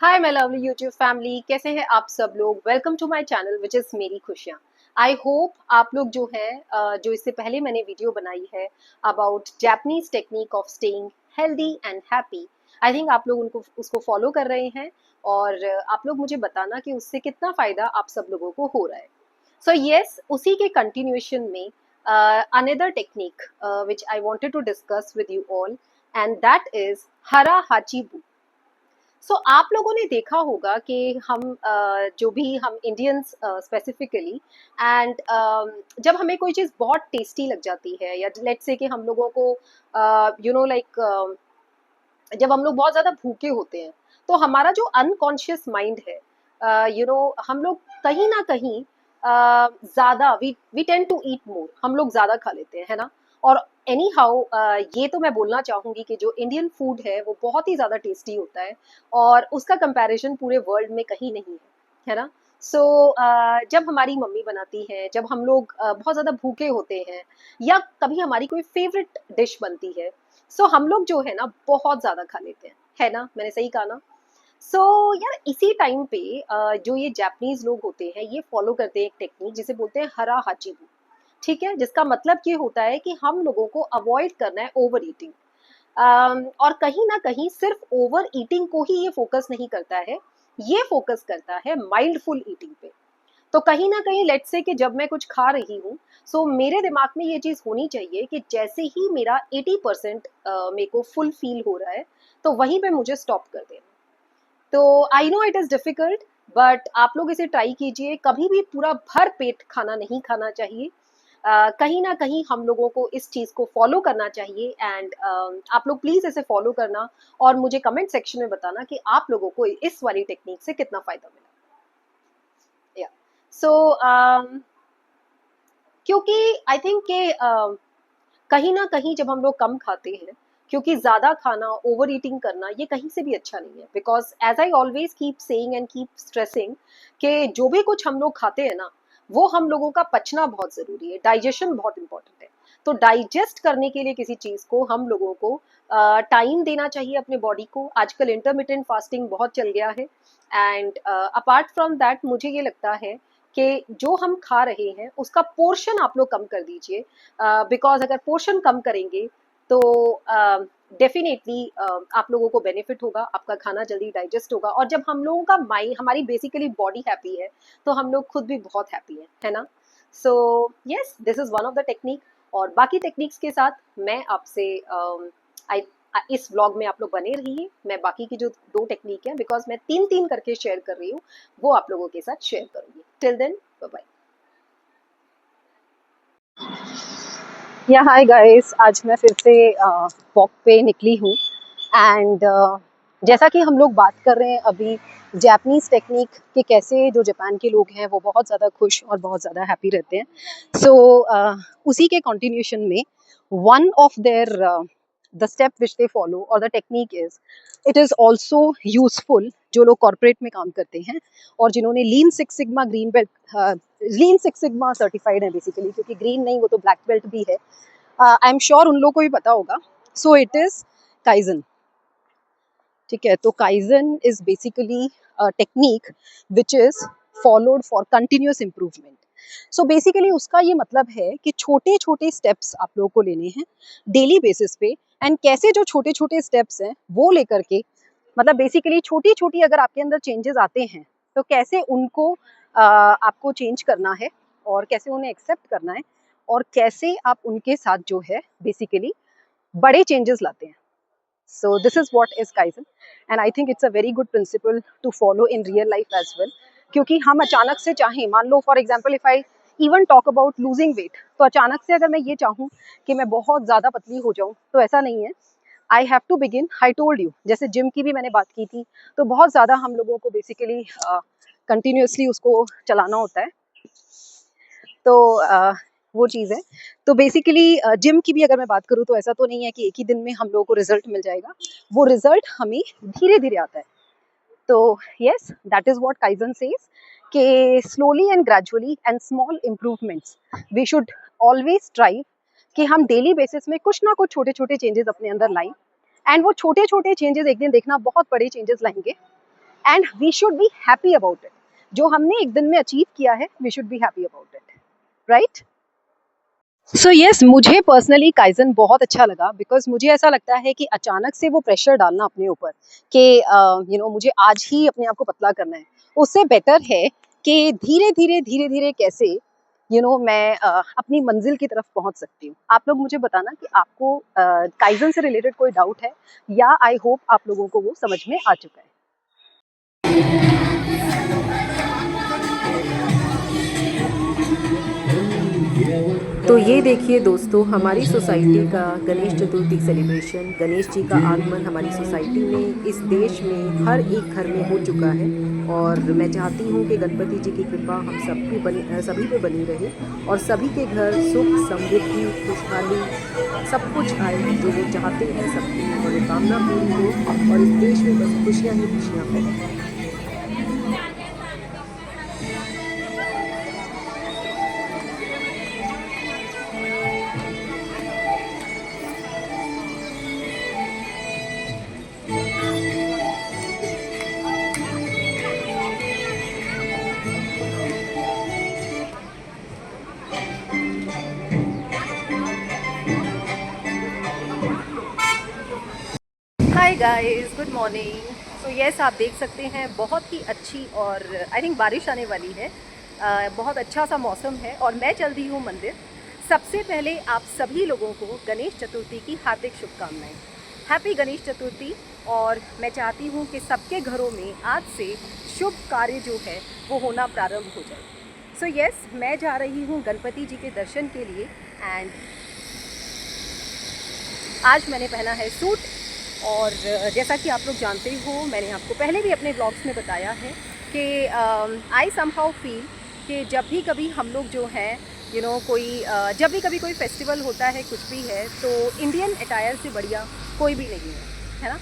Hi my lovely YouTube family, कैसे हैं आप सब लोग। Welcome to my channel which is मेरी खुशियाँ। आई होप आप लोग जो है जो इससे पहले मैंने वीडियो बनाई है about Japanese technique of staying healthy and happy, I think आप लोग उनको उसको फॉलो कर रहे हैं। और आप लोग मुझे बताना कि उससे कितना फ़ायदा आप सब लोगों को हो रहा है। सो यस, उसी के कंटिन्यूएशन में another technique which I wanted to discuss with you all, and that is हरा हाचीबू। आप लोगों ने देखा होगा कि हम जो भी हम इंडियंस स्पेसिफिकली एंड जब हमें कोई चीज़ बहुत टेस्टी लग जाती है, या लेट्स से कि हम लोगों को लाइक जब हम लोग बहुत ज़्यादा भूखे होते हैं, तो हमारा जो अनकॉन्शियस माइंड है, हम लोग कहीं ना कहीं ज़्यादा वी टेंड टू ईट मोर, हम लोग ज़्यादा खा लेते हैं, है ना। और एनी हाउ ये तो मैं बोलना चाहूँगी कि जो इंडियन फूड है वो बहुत ही ज़्यादा टेस्टी होता है, और उसका कंपैरिजन पूरे वर्ल्ड में कहीं नहीं है ना। जब हमारी मम्मी बनाती है, जब हम लोग बहुत ज़्यादा भूखे होते हैं, या कभी हमारी कोई फेवरेट डिश बनती है, हम लोग जो है ना बहुत ज़्यादा खा लेते हैं, है ना। मैंने सही कहा ना। यार इसी टाइम पे जो ये जापानीज लोग होते हैं, ये फॉलो करते हैं एक टेक्निक जिसे बोलते हैं हरा हाचिबू। ठीक है, जिसका मतलब ये होता है कि हम लोगों को अवॉइड करना है ओवर ईटिंग। और कहीं ना कहीं सिर्फ ओवर ईटिंग को ही ये फोकस नहीं करता है, ये फोकस करता है माइल्डफुल ईटिंग पे। तो कहीं ना कहीं लेट्स से कि जब मैं कुछ खा रही हूँ, मेरे दिमाग में ये चीज़ होनी चाहिए कि जैसे ही मेरा 80% मेरे को फुल फील हो रहा है, तो वहीं पे मुझे स्टॉप कर देना। तो I know it is difficult, but आप लोग इसे ट्राई कीजिए। कभी भी पूरा भर पेट खाना नहीं खाना चाहिए। कहीं ना कहीं हम लोगों को इस चीज़ को फॉलो करना चाहिए, एंड आप लोग प्लीज़ इसे फॉलो करना, और मुझे कमेंट सेक्शन में बताना कि आप लोगों को इस वाली टेक्निक से कितना फ़ायदा मिला। या सो क्योंकि आई थिंक कि कहीं ना कहीं जब हम लोग कम खाते हैं, क्योंकि ज़्यादा खाना, ओवर ईटिंग करना, ये कहीं से भी अच्छा नहीं है। Because as I always keep saying and keep stressing कि जो भी कुछ हम लोग खाते हैं ना, वो हम लोगों का पचना बहुत ज़रूरी है, डाइजेशन बहुत इंपॉर्टेंट है। तो डाइजेस्ट करने के लिए किसी चीज़ को हम लोगों को टाइम देना चाहिए अपने बॉडी को। आजकल इंटरमिटेंट फास्टिंग बहुत चल गया है, एंड अपार्ट फ्रॉम दैट मुझे ये लगता है कि जो हम खा रहे हैं उसका पोर्शन आप लोग कम कर दीजिए। बिकॉज अगर पोर्शन कम करेंगे तो डेफिनेटली आप लोगों को बेनिफिट होगा, आपका खाना जल्दी डाइजेस्ट होगा, और जब हम लोगों का माइंड, हमारी बेसिकली बॉडी हैप्पी है, तो हम लोग खुद भी बहुत हैप्पी है ना। So yes, this is one of the technique. और बाकी टेक्निक्स के साथ मैं आपसे आई इस व्लॉग में आप लोग बने रहिए। मैं बाकी की जो दो टेक्निक है, बिकॉज मैं तीन तीन करके शेयर कर रही हूँ, वो आप लोगों के साथ शेयर करूंगी। Till then, bye bye. या हाय गाइस, आज मैं फिर से वॉक पे निकली हूँ, एंड जैसा कि हम लोग बात कर रहे हैं अभी जापानीज टेक्निक कि कैसे जो जापान के लोग हैं वो बहुत ज़्यादा खुश और बहुत ज़्यादा हैप्पी रहते हैं। उसी के कंटिन्यूशन में one of their the step which they follow और the technique is, it is also useful जो लोग कॉर्पोरेट में काम करते हैं और जिन्होंने lean six sigma green belt, lean six sigma certified है बेसिकली, क्योंकि ग्रीन नहीं, वो तो ब्लैक बेल्ट भी है। आई एम श्योर उन लोगों को भी पता होगा। So it is kaizen. ठीक है, तो kaizen is basically technique which is followed for continuous improvement. So basically उसका ये मतलब है कि छोटे छोटे स्टेप्स आप लोगों को लेने हैं डेली बेसिस पे। एंड कैसे जो छोटे छोटे स्टेप्स हैं वो लेकर के, मतलब बेसिकली छोटी छोटी अगर आपके अंदर चेंजेस आते हैं, तो कैसे उनको आपको चेंज करना है, और कैसे उन्हें एक्सेप्ट करना है, और कैसे आप उनके साथ जो है बेसिकली बड़े चेंजेस लाते हैं। So this is what is kaizen, and I think it's a very good principle to follow in real life as well. क्योंकि हम अचानक से चाहें, मान लो for example if I even talk about losing weight, तो अचानक से अगर मैं ये चाहूँ कि मैं बहुत ज़्यादा पतली हो जाऊँ, तो ऐसा नहीं है। I have to begin, I told you, जैसे जिम की भी मैंने बात की थी, तो बहुत ज़्यादा हम लोगों को बेसिकली कंटिन्यूसली उसको चलाना होता है। तो वो चीज़ है। तो बेसिकली जिम की भी अगर मैं बात करूँ, तो ऐसा तो नहीं है कि एक ही दिन में हम लोगों को रिजल्ट मिल जाएगा, वो रिजल्ट हमें धीरे धीरे आता है। तो yes, that is what kaizen says, कि slowly and gradually and small improvements we should always try, कि हम डेली बेसिस में कुछ ना कुछ छोटे छोटे चेंजेस अपने अंदर लाएं, एंड वो छोटे छोटे चेंजेस एक दिन देखना बहुत बड़े चेंजेस लाएंगे। And we should be happy about it. जो हमने एक दिन में अचीव किया है, we should be happy about it, right? So yes, मुझे पर्सनली काइजन बहुत अच्छा लगा, बिकॉज मुझे ऐसा लगता है कि अचानक से वो प्रेशर डालना अपने ऊपर कि मुझे आज ही अपने आप को पतला करना है, उससे बेटर है कि धीरे धीरे कैसे मैं अपनी मंजिल की तरफ पहुंच सकती हूँ। आप लोग मुझे बताना कि आपको काइजन से रिलेटेड कोई डाउट है, या आई होप आप लोगों को वो समझ में आ चुका है। तो ये देखिए दोस्तों, हमारी सोसाइटी का गणेश चतुर्थी सेलिब्रेशन, गणेश जी का आगमन हमारी सोसाइटी में, इस देश में हर एक घर में हो चुका है। और मैं चाहती हूँ कि गणपति जी की कृपा हम सभी पे बनी रहे और सभी के घर सुख, समृद्धि, खुशहाली सब कुछ आए, जो वो चाहते हैं सबकी मनोकामना पूरी हो और इस देश में बस खुशियाँ ही खुशियाँ फैलें। Hi guys, good morning. तो यस, आप देख सकते हैं बहुत ही अच्छी और आई थिंक बारिश आने वाली है। बहुत अच्छा सा मौसम है और मैं चल रही हूँ मंदिर। सबसे पहले आप सभी लोगों को गणेश चतुर्थी की हार्दिक शुभकामनाएं। हैप्पी गणेश चतुर्थी। और मैं चाहती हूँ कि सबके घरों में आज से शुभ कार्य जो है वो होना प्रारंभ हो जाए। सो यस, मैं जा रही हूँ गणपति जी के दर्शन के लिए। एंड आज मैंने पहना है सूट, और जैसा कि आप लोग जानते हो, मैंने आपको पहले भी अपने ब्लॉग्स में बताया है कि आई समहाउ फील कि जब भी कभी हम लोग जो हैं जब भी कभी कोई फेस्टिवल होता है, कुछ भी है, तो इंडियन अटायर से बढ़िया कोई भी नहीं है ना।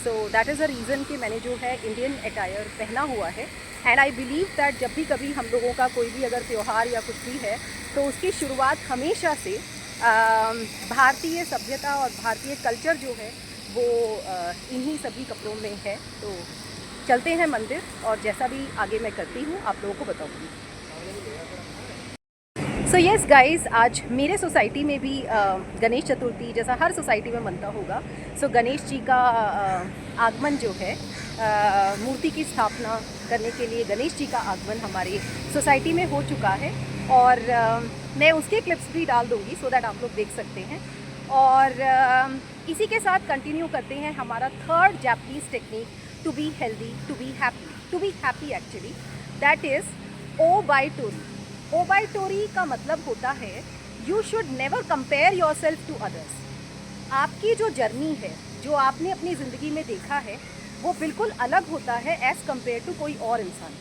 सो दैट इज़ अ रीज़न कि मैंने जो है इंडियन अटायर पहना हुआ है। एंड आई बिलीव दैट जब भी कभी हम लोगों का कोई भी अगर त्यौहार या कुछ भी है, तो उसकी शुरुआत हमेशा से भारतीय सभ्यता और भारतीय कल्चर जो है वो इन्हीं सभी कपड़ों में है। तो चलते हैं मंदिर, और जैसा भी आगे मैं करती हूँ आप लोगों को बताऊँगी। सो यस गाइस, आज मेरे सोसाइटी में भी गणेश चतुर्थी जैसा हर सोसाइटी में मनता होगा। सो गणेश जी का आगमन जो है, मूर्ति की स्थापना करने के लिए गणेश जी का आगमन हमारे सोसाइटी में हो चुका है। और मैं उसके क्लिप्स भी डाल दूँगी सो दैट आप लोग देख सकते हैं। और इसी के साथ कंटिन्यू करते हैं हमारा third Japanese technique to be healthy, to be happy actually, that is oubaitori. Oubaitori का मतलब होता है you should never compare yourself to others. आपकी जो जर्नी है, जो आपने अपनी ज़िंदगी में देखा है, वो बिल्कुल अलग होता है एज़ कम्पेयर टू कोई और इंसान।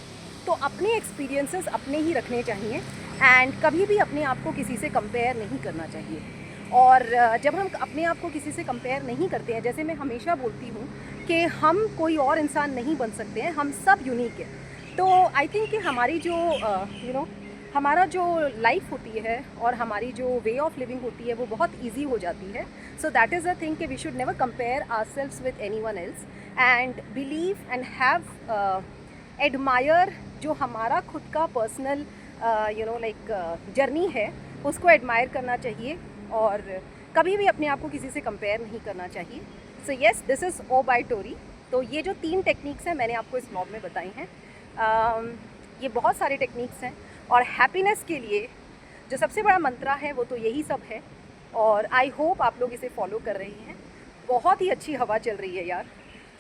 तो अपने एक्सपीरियंसेस अपने ही रखने चाहिए एंड कभी भी अपने आप को किसी से कंपेयर नहीं करना चाहिए। और जब हम अपने आप को किसी से कंपेयर नहीं करते हैं, जैसे मैं हमेशा बोलती हूँ कि हम कोई और इंसान नहीं बन सकते हैं, हम सब यूनिक हैं। तो आई थिंक कि हमारी जो हमारा जो लाइफ होती है और हमारी जो वे ऑफ लिविंग होती है वो बहुत ईजी हो जाती है। So that is a thing कि we should never compare ourselves with anyone else and believe and have admire जो हमारा खुद का पर्सनल जर्नी है, उसको एडमायर करना चाहिए और कभी भी अपने आप को किसी से कंपेयर नहीं करना चाहिए। So yes, this is oubaitori. तो ये जो 3 टेक्निक्स हैं मैंने आपको इस ब्लॉग में बताई हैं। ये बहुत सारे टेक्निक्स हैं और हैप्पीनेस के लिए जो सबसे बड़ा मंत्रा है वो तो यही सब है। और आई होप आप लोग इसे फॉलो कर रही हैं। बहुत ही अच्छी हवा चल रही है यार।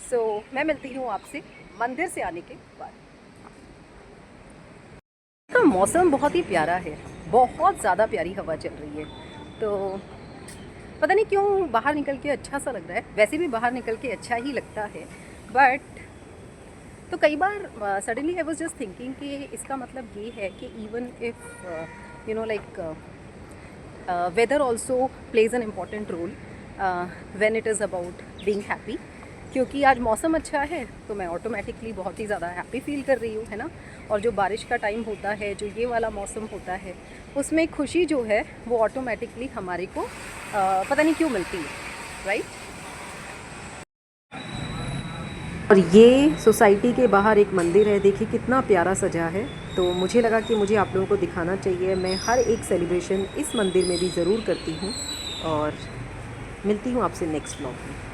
सो मैं मिलती हूँ आपसे मंदिर से आने के बाद। का मौसम बहुत ही प्यारा है, बहुत ज़्यादा प्यारी हवा चल रही है। तो पता नहीं क्यों बाहर निकल के अच्छा सा लग रहा है। वैसे भी बाहर निकल के अच्छा ही लगता है, बट तो कई बार suddenly I was just thinking कि इसका मतलब ये है कि even if weather also plays an important role when it is about being happy. क्योंकि आज मौसम अच्छा है तो मैं ऑटोमेटिकली बहुत ही ज़्यादा हैप्पी फील कर रही हूँ, है ना। और जो बारिश का टाइम होता है, जो ये वाला मौसम होता है, उसमें खुशी जो है वो ऑटोमेटिकली हमारे को पता नहीं क्यों मिलती है, राइट। और ये सोसाइटी के बाहर एक मंदिर है, देखिए कितना प्यारा सजा है। तो मुझे लगा कि मुझे आप लोगों को दिखाना चाहिए। मैं हर एक सेलिब्रेशन इस मंदिर में भी ज़रूर करती हूँ। और मिलती हूँ आपसे नेक्स्ट व्लॉग में।